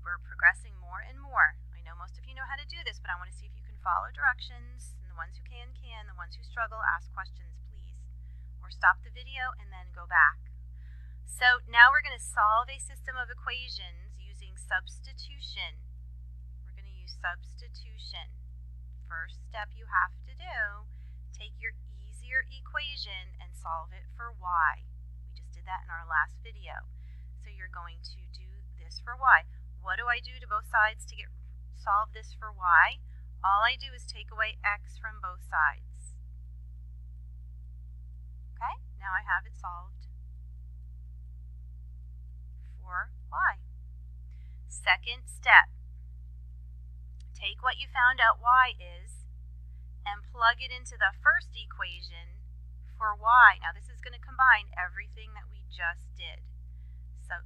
we're progressing more and more. I know most of you know how to do this, but I want to see if you can follow directions. And the ones who can. The ones who struggle, ask questions, please. Or stop the video and then go back. So now we're going to solve a system of equations using substitution. We're going to use substitution. First step you have to do, take your easier equation and solve it for y. We just did that in our last video. So you're going to do this for y. What do I do to both sides to solve this for y? All I do is take away x from both sides. Okay, now I have it solved for y. Second step, take what you found out y is and plug it into the first equation for y. Now this is going to combine everything that we just did. So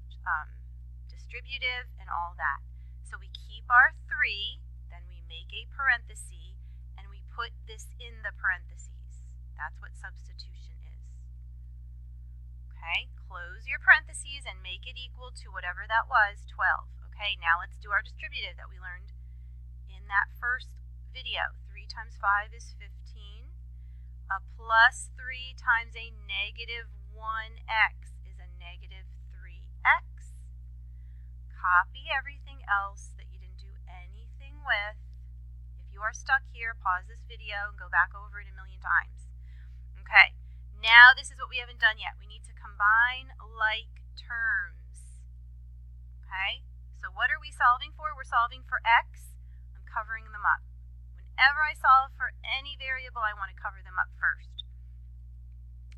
distributive and all that. So we keep our 3, then we make a parenthesis, and we put this in the parentheses. That's what substitution is. Okay, close your parentheses and make it equal to whatever that was, 12. Okay, now let's do our distributive that we learned in that first video. 3 times 5 is 15. A plus 3 times a negative 1x is a negative 3x. Copy everything else that you didn't do anything with. If you are stuck here, pause this video and go back over it a million times. Okay, now this is what we haven't done yet. We need to combine like terms. Okay, so what are we solving for? We're solving for x. I'm covering them up. Whenever I solve for any variable, I want to cover them up first.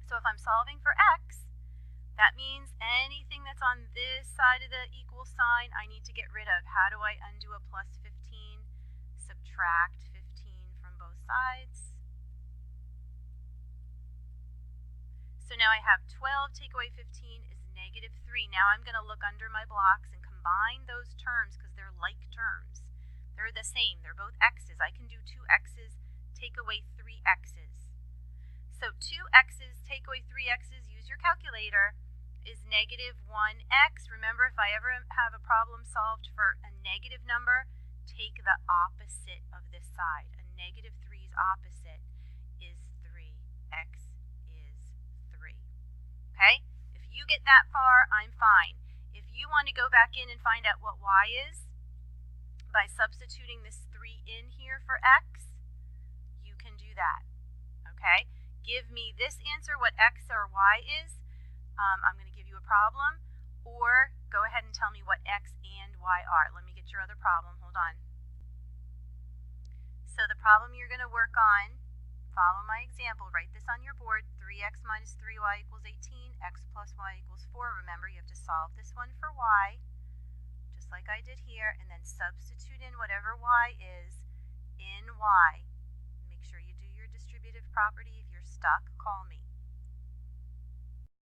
So if I'm solving for x, that means anything that's on this side of the equal sign, I need to get rid of. How do I undo a plus 15? Subtract 15 from both sides. So now I have 12 take away 15 is negative 3. Now I'm going to look under my blocks and combine those terms because they're like terms. They're the same. They're both x's. I can do 2 x's, take away 3 x's. So 2 x's, take away 3 x's, use your calculator, is negative 1x. Remember, if I ever have a problem solved for a negative number, take the opposite of this side. A negative 3's opposite is 3. X is 3. Okay? If you get that far, I'm fine. If you want to go back in and find out what y is, by substituting this 3 in here for x, you can do that. Okay? Give me this answer, what x or y is. I'm going to give you a problem, or go ahead and tell me what x and y are. Let me get your other problem. Hold on. So the problem you're going to work on, follow my example. Write this on your board. 3x minus 3y equals 18. X plus y equals 4. Remember, you have to solve this one for y, just like I did here, and then substitute in whatever y is in y. Make sure you do your distributive property. If you're stuck, call me.